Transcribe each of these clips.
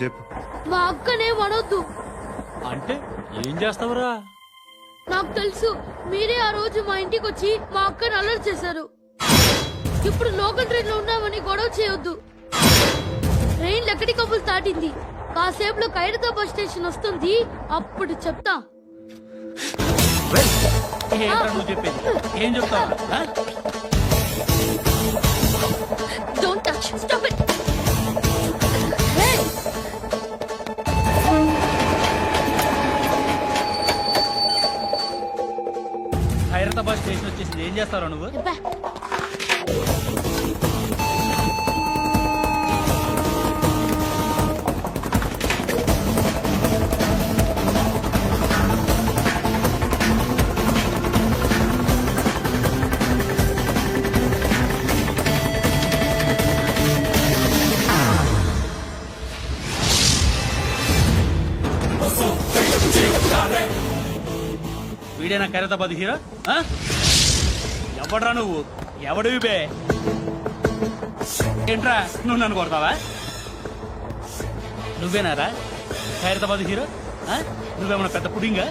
చెప్పు. మా అక్కనే వనొద్దు. అంటే ఏం చేస్తావురా? నాకు తెలుసు, మీరే ఆ రోజు మా ఇంటికి వచ్చి మా అక్కని అలర్ట్ చేశారు. ఇప్పుడు లోకల్ ట్రైన్ లో ఉన్నామని గొడవ చేయొద్దు. ట్రైన్ లక్కడి కబుల్ దాటింది. కాసేపులో ఖైరతాబాద్ స్టేషన్ వస్తుంది, అప్పుడు చెప్తా. ఏంట్రా నువ్వు చెప్పేది? ఏం చెప్తావు? Don't touch, stop it. Hyderabad station వచ్చేసింది. ఏం చేస్తారా నువ్వు? వీడేనా ఖైరతాబాద్ హీరో? ఎవడ్రా నువ్వు? ఎవడివి బే? ఏంట్రా నువ్వు నన్ను కొడతావా? నువ్వేనారా ఖైరతాబాద్ హీరో? నువ్వేమన్నా పెద్ద పుడింగా?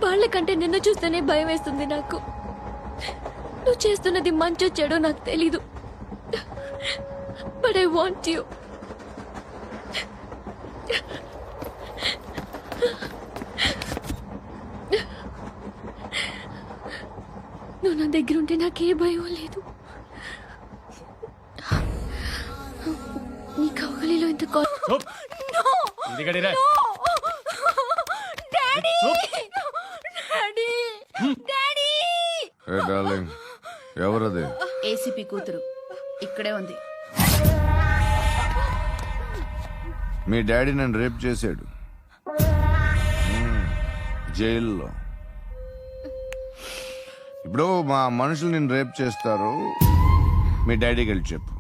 వాళ్ళకంటే నిన్ను చూస్తేనే భయం వేస్తుంది నాకు. నువ్వు చేస్తున్నది మంచో చెడో నాకు తెలీదు, బట్ ఐ వాంట్ యు. నువ్వు నా దగ్గర ఉంటే నాకే భయం లేదు. నీ కౌగలిలో ఇంత ఎవరది? ఏసీపీ కూతురు ఇక్కడే ఉంది. మీ డాడీ నన్ను రేప్ చేశాడు జైల్లో. ఇప్పుడు మా మనుషులు నిన్ను రేప్ చేస్తారు, మీ డాడీకి వెళ్ళి చెప్పు.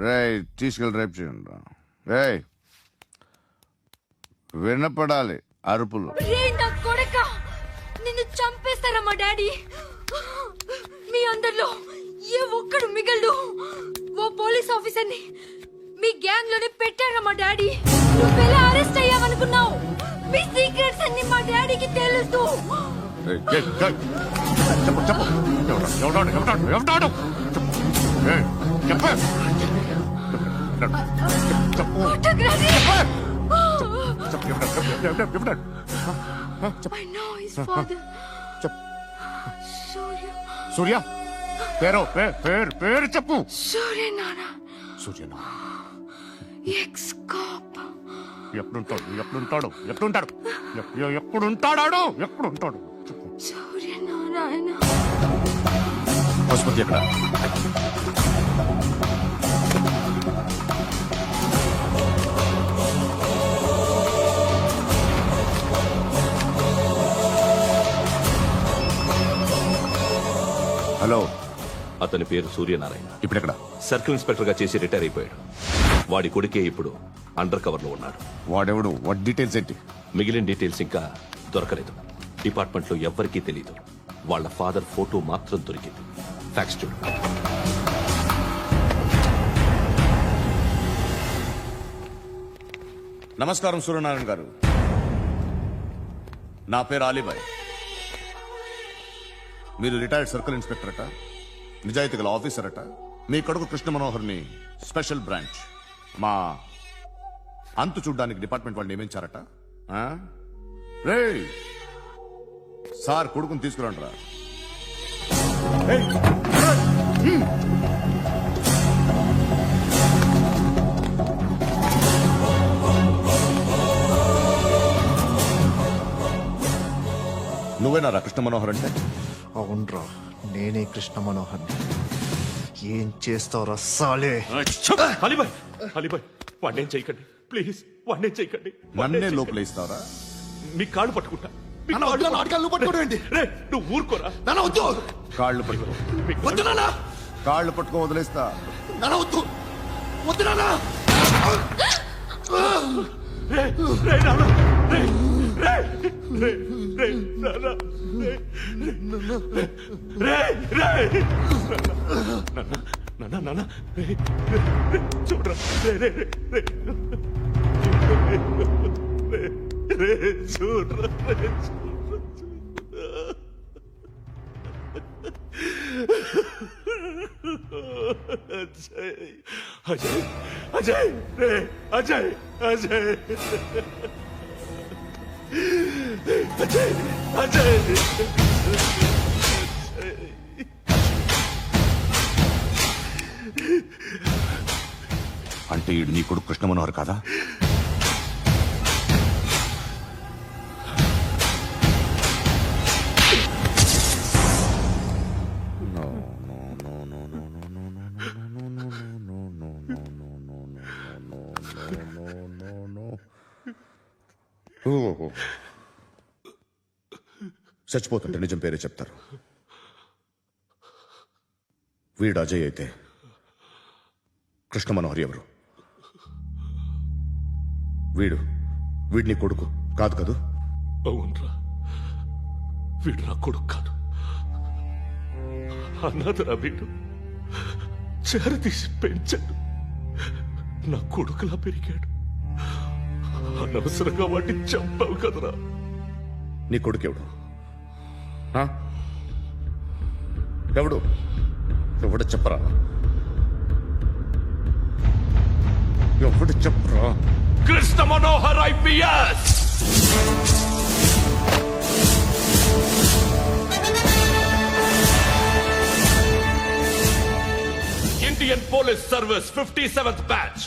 రేయ్ తీసుకెళ్ళి రేప్ చేయండి. రేయ్ వినపడాలి అరుపులు. నిన్ను చంపేస్తారా మా డాడీ? మీ అందరిలో ఏ ఒక్కడు మిగలడు. ఓ పోలీస్ ఆఫీసర్ని మీ గ్యాంగ్ లోనే పెట్టారా మా డాడీ? నువ్వెలా అరెస్ట్ అయ్యావనుకున్నావు? మీ సీక్రెట్స్ అన్ని మా డాడీకి తెలుసు. I know his father. సూర్య పేరు పేరు చెప్పు. సూర్యనారాయణ. Suryanarayana ex cop. ఎప్పుడుంటాడు సూర్యనారాయణ. పశుపతి ఎక్కడ? హలో, అతని పేరు సూర్యనారాయణ. ఇప్పుడెక్కడ? సర్కిల్ ఇన్స్పెక్టర్ గా చేసి రిటైర్ అయిపోయాడు. వాడి కొడుకే ఇప్పుడు అండర్ కవర్ లో ఉన్నాడు. వాడెవడు? వాట్ డీటెయిల్స్ ఏంటి? మిగిలిన డీటెయిల్స్ ఇంకా దొరకలేదు. డిపార్ట్మెంట్ లో ఎవ్వరికీ తెలీదు. వాళ్ళ ఫాదర్ ఫోటో మాత్రం దొరికింది. ఫ్యాక్స్ చూడు. నమస్కారం సూర్యనారాయణ గారు. నా పేరు అలీబాయ్. మీరు రిటైర్డ్ సర్కిల్ ఇన్స్పెక్టర్ అట, నిజాయితీ గల ఆఫీసర్ అట. మీ కొడుకు కృష్ణ మనోహర్ని స్పెషల్ బ్రాంచ్ మా అంతు చూడ్డానికి డిపార్ట్మెంట్ వాళ్ళు నియమించారట. ఆ? రేయ్ సార్ కొడుకుని తీసుకురండిరా. నువ్వేనారా కృష్ణ మనోహర్ అంటే? అవునరా, నేనే కృష్ణ మనోహర్ని. ఏం చేస్తావురా సాలే? అలీబాయ్, అలీబాయ్, వాడినేం చేయకండి ప్లీజ్, వాడినేం చేయకండి. నన్నే లోపల ఇస్తావరా? మీ కాళ్ళు పట్టుకుంటా. మీ నాన్న వద్దు, నాన్న కాళ్ళు పట్టుకోవడం ఏంటి? రే, నువ్వు ఊరుకోరా. నాన్న వద్దు, కాళ్ళు పట్టుకో. వద్దు నాన్న, కాళ్ళు పట్టుకో వదిలేస్తా. నాన్న వద్దు, వద్దు నాన్న. రే, రే, నాన్న, రే, రే, రే, రే, నాన్న, రే, రే, రే, రే, నాన్న, నాన్న, రే, రే, రే, చూడరా, రే, రే, రే, రే, రే, రే, చూడరా, రే, అజయ్, అజయ్, అజయ్, రే, అజయ్, అజయ్, అజయ్, అజయ్, అంటే ఈడు నీ కొడుకు కృష్ణ మనోహర్ కాదా? చచ్చిపోతుంటే నిజం పేరే చెప్తారు. వీడు అజయ్ అయితే కృష్ణ మనోహర్ ఎవరు? వీడిని కొడుకు కాదు కదూ? అవునరా, వీడు నా కొడుకు కాదు. అన్నదరా వీడు. చేరతీసి పెంచాడు. నా కొడుకులా పెరిగాడు. అనవసరంగా వాటిని చంపావు కదరా. నీ కొడుకు ఎవడు? ఆ? ఎవడు చెప్పరా? ఎవడు చెప్పరా? Krishna Manohar IPS. Indian police service 57th batch.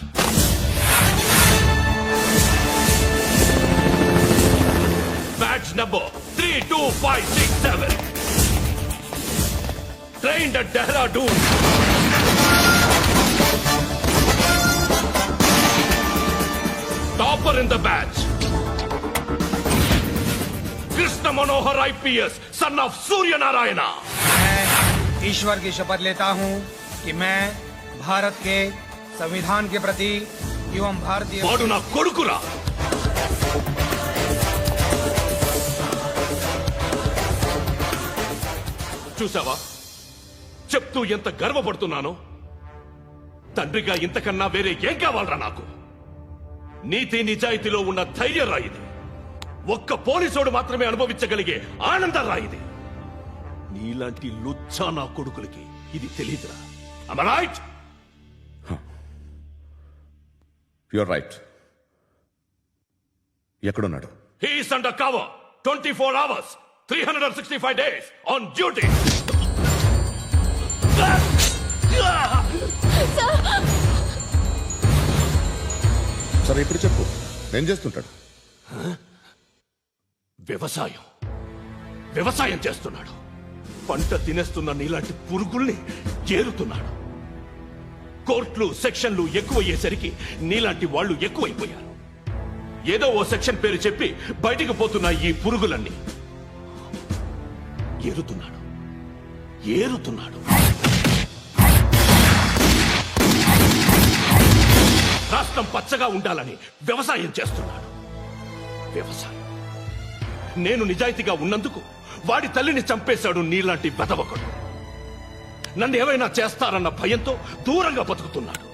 Batch number 32567. Trained at Dehradun. Topper in the batch. Krishna Manohar IPS, son of Surya Narayana. मैं ईश्वर की शपथ लेता हूं कि मैं भारत के संविधान के प्रति एवं भारतीय వాడు నా కొడుకురా. చూసావా, చెప్తూ ఎంత గర్వపడుతున్నానో. తండ్రిగా ఇంతకన్నా వేరే ఏం కావాలరా నాకు? నీతి నిజాయితీలో ఉన్న ధైర్యం రాయిది. ఒక్క పోలీసోడు మాత్రమే అనుభవించగలిగే ఆనందం రాయిది. నీలాంటి లుచ్చా నా కొడుకులకి ఇది తెలీదురా. Am I right? You're right. ఎక్కడున్నాడు? He is under cover 24 hours 365 days on duty. సరే ఇప్పుడు చెప్పు, ఏం చేస్తుంటాడు? వ్యవసాయం చేస్తున్నాడు. పంట తినేస్తున్న నీలాంటి పురుగుల్ని ఏరుతున్నాడు. కోర్టులు సెక్షన్లు ఎక్కువయ్యేసరికి నీలాంటి వాళ్ళు ఎక్కువైపోయారు. ఏదో ఓ సెక్షన్ పేరు చెప్పి బయటికి పోతున్న ఈ పురుగులన్నీ ఏరుతున్నాడు. రాష్ట్రం పచ్చగా ఉండాలని వ్యవసాయం చేస్తున్నాడు. వ్యవసాయం. నేను నిజాయితీగా ఉన్నందుకు వాడి తల్లిని చంపేశాడు నీలాంటి వెధవకుడు. నన్ను ఏమైనా చేస్తారన్న భయంతో దూరంగా బతుకుతున్నాడు.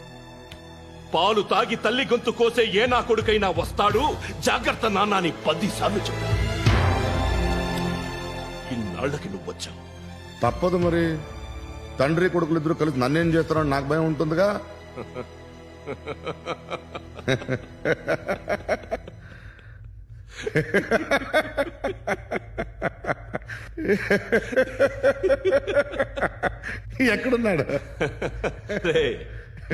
పాలు తాగి తల్లి గొంతు కోసే ఏ నా కొడుకైనా వస్తాడు, జాగ్రత్త నాన్న అని 10 సార్లు చెప్పాడు. ఇన్నాళ్లకి నువ్వు వచ్చావు. తప్పదు మరి. తండ్రి కొడుకులు ఇద్దరు కలిసి నన్నేం చేస్తారని నాకు భయం ఉంటుందిగా. ఎక్కడున్నాడు? రే,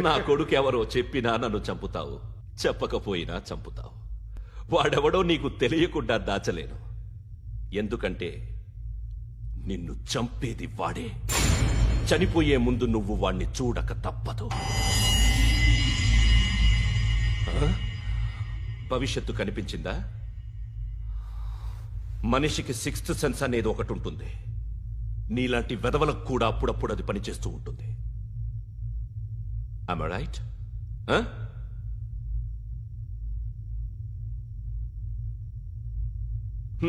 నా కొడుకు ఎవరో చెప్పినా నన్ను చంపుతావు, చెప్పకపోయినా చంపుతావు. వాడెవడో నీకు తెలియకుండా దాచలేను. ఎందుకంటే నిన్ను చంపేది వాడే. చనిపోయే ముందు నువ్వు వాణ్ణి చూడక తప్పదు. ఆ? భవిష్యత్తు కనిపించిందా? మనిషికి 6th సెన్స్ అనేది ఒకటి ఉంటుంది. నీలాంటి వెధవలకు కూడా అప్పుడప్పుడు అది పనిచేస్తూ ఉంటుంది. Am I right?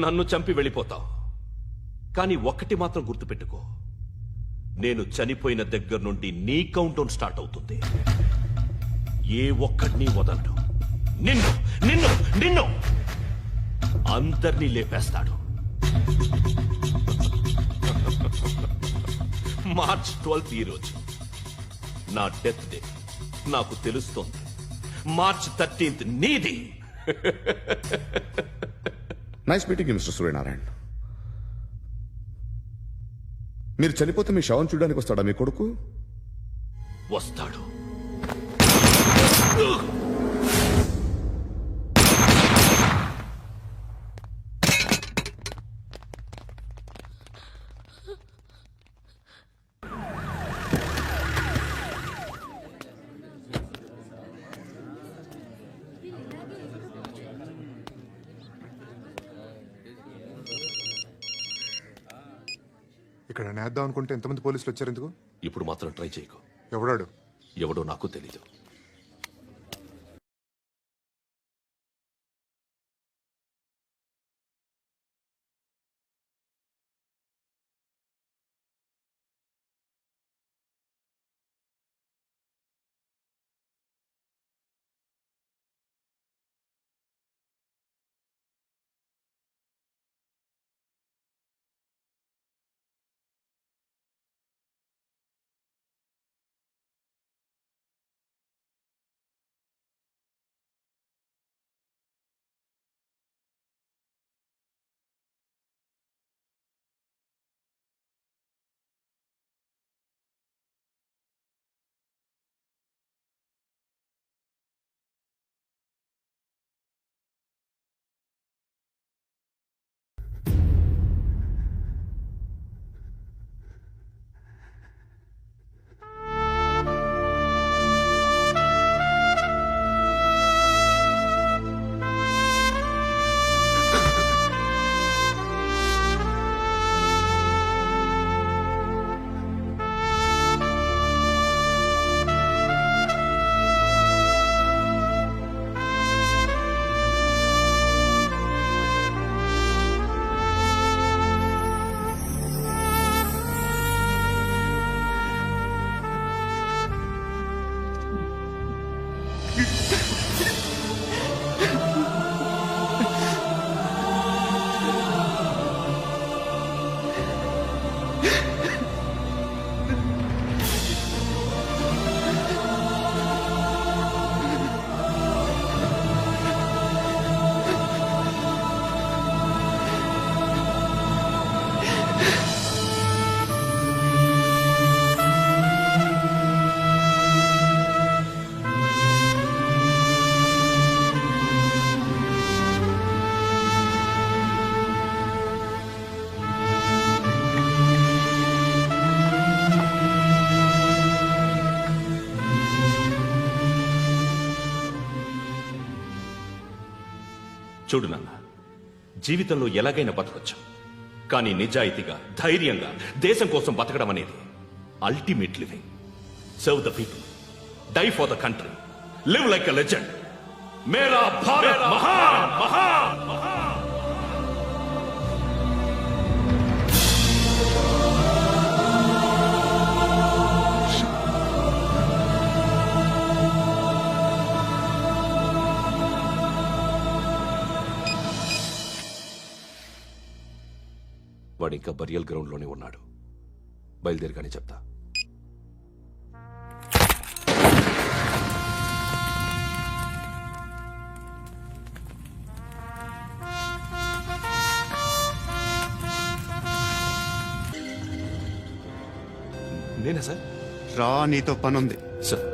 నన్ను చంపి వెళ్ళిపోతావు. కానీ ఒక్కటి మాత్రం గుర్తుపెట్టుకో, నేను చనిపోయిన దగ్గర నుండి నీ కౌంట్ డౌన్ స్టార్ట్ అవుతుంది. ఏ ఒక్కడిని వదలడు. నిన్ను నిన్ను నిన్ను అందరినీ లేపేస్తాడు. మార్చ్ 12th ఈ రోజు నా డెత్ డే. నాకు తెలుస్తోంది. మార్చ్ 13th నీది. Nice meeting mister Suryanarayana. మీరు చనిపోతే మీ శవం చూడడానికి వస్తాడా మీ కొడుకు? వస్తాడు. ఇక్కడ నేద్దాం అనుకుంటే ఎంతమంది పోలీసులు వచ్చారు ఎందుకు? ఇప్పుడు మాత్రం ట్రై చేయకు. ఎవడాడు? ఎవడో నాకు తెలీదు. చూడు నాన్న, జీవితంలో ఎలాగైనా బతకొచ్చు. కానీ నిజాయితీగా, ధైర్యంగా దేశం కోసం బతకడం అనేది ultimate living. Serve the people, die for the country. Live like a legend मेरा भारत महान महान వాడు ఇంకా బరియల్ గ్రౌండ్ లోనే ఉన్నాడు బయలుదేరగానే చెప్తా నేనా సార్ రా, నీతో పనుంది. సార్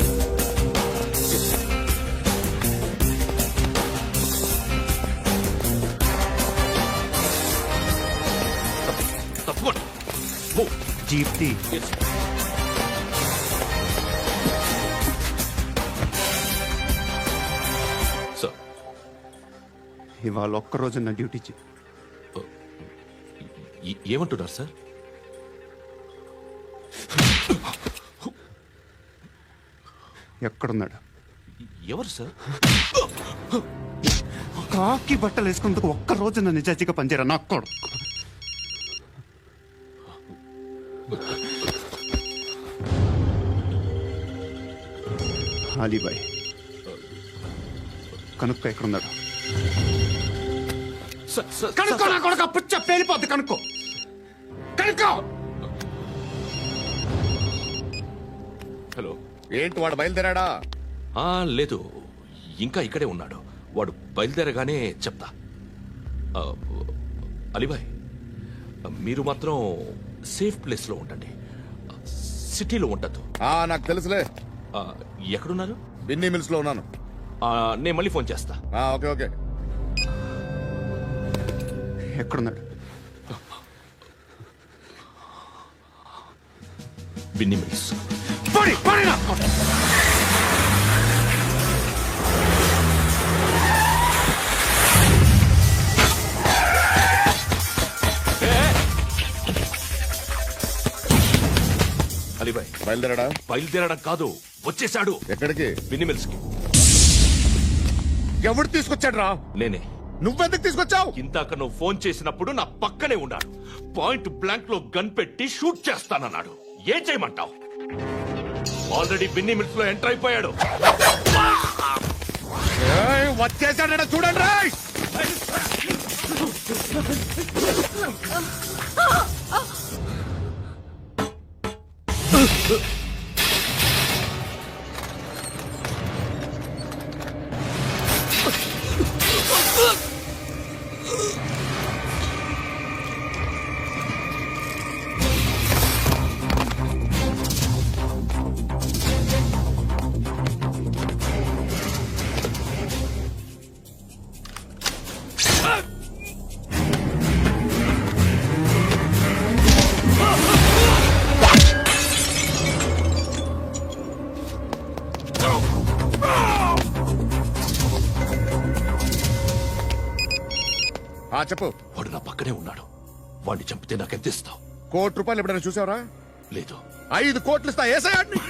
తప్పకుండా జీప్తి సార్ ఇవాళ ఒక్కరోజు నా డ్యూటీ చేయి. ఏమంటున్నారు సార్ ఎక్కడున్నాడు? ఎవరు సార్ కాకి బట్టలు వేసుకున్నందుకు ఒక్కరోజు నా నిజాయితీగా పనిచేయరా నా కొడుకు. అలీబాయ్ కనుక్కో ఎక్కడున్నాడు. కనుక్కో నా కొడుకు, పుచ్చ పేలిపోద్ది. కనుక్కో కనుక్కో. హలో ఏంటి వాడు బయలుదేరాడా? లేదు ఇంకా ఇక్కడే ఉన్నాడు వాడు బయలుదేరగానే చెప్తా అలీబాయ్ మీరు మాత్రం సేఫ్ ప్లేస్ లో ఉండండి సిటీలో ఉండద్దు నాకు తెలుసులే. ఎక్కడున్నారు బిన్నీ మిల్స్ లో ఉన్నాను. నేను మళ్ళీ ఫోన్ చేస్తా ఓకే ఓకే. ఎక్కడున్నాడు? బిన్నీ మిల్స్ అలీబాయ్ బయలుదేరాడా? బయలుదేరడం కాదు వచ్చేశాడు ఎక్కడికి? బిన్నీ మిల్స్ కి ఎవడు తీసుకొచ్చాడు రా? నేనే నువ్వెందుకు తీసుకొచ్చావు? ఇందాక నువ్వు ఫోన్ చేసినప్పుడు నా పక్కనే ఉన్నాడు పాయింట్ బ్లాంక్ లో గన్ పెట్టి షూట్ చేస్తానన్నాడు ఏం చేయమంటావు ఆల్రెడీ బిన్నీ మిల్స్ లో ఎంటర్ అయిపోయాడు వచ్చేసాడ చూడండి రా. చెప్పు. వాడు నా పక్కనే ఉన్నాడు వాడిని చంపితే నాకెంత ఇస్తావు? ₹1 ఎప్పుడైనా చూసావరా? లేదు 5 కోట్లు ఇస్తా. ఏసయాడిని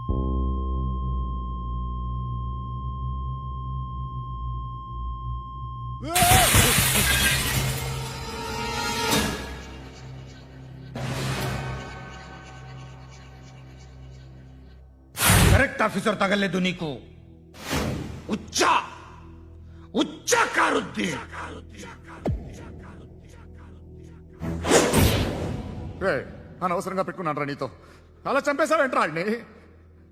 కరెక్ట్ ఆఫీసర్ తగలేదు నీకు ఉచ్చా ఉచ్చా కారుద్ది అనవసరంగా పెట్టుకున్నాను రా నీతో అలా చంపేశావేంట్రా ఆడిని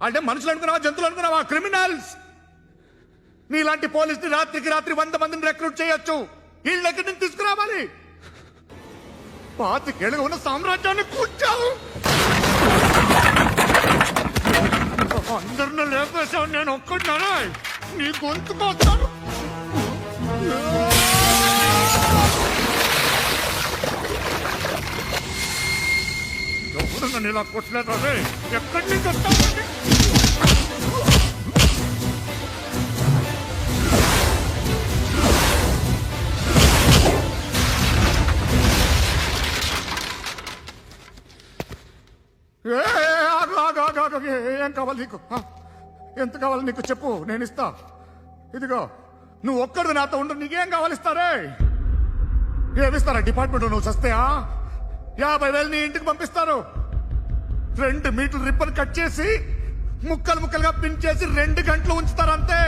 అంటే మనుషులు అనుకున్నావా జంతువులు అనుకున్నావా క్రిమినల్స్ నీలాంటి పోలీసుని రాత్రికి రాత్రి 100 మందిని రిక్రూట్ చేయొచ్చు వీళ్ళ దగ్గర నుంచి తీసుకురావాలి 25 ఏళ్ళుగా ఉన్న సామ్రాజ్యాన్ని కూర్చావు అందరిని లేపేశావు నేను ఒక్కడినారా నీ గొంతుకొస్తాను ఎవరు నన్ను ఇలా కొట్టలేదా ఎక్కడి నుంచి వస్తావు ఏం కావాలి నీకు ఎంత కావాలి నీకు చెప్పు నేను ఇస్తా ఇదిగో నువ్వు ఒక్కడిది నాతో ఉండు నీకేం కావాలిస్తారే ఏమిస్తారా డిపార్ట్మెంట్ నువ్వు చస్తేయా 50,000 నీ ఇంటికి పంపిస్తారు 2 మీటర్లు రిబ్బన్ కట్ చేసి ముక్కలు ముక్కలుగా పిన్ చేసి 2 గంటలు ఉంచుతారు అంతే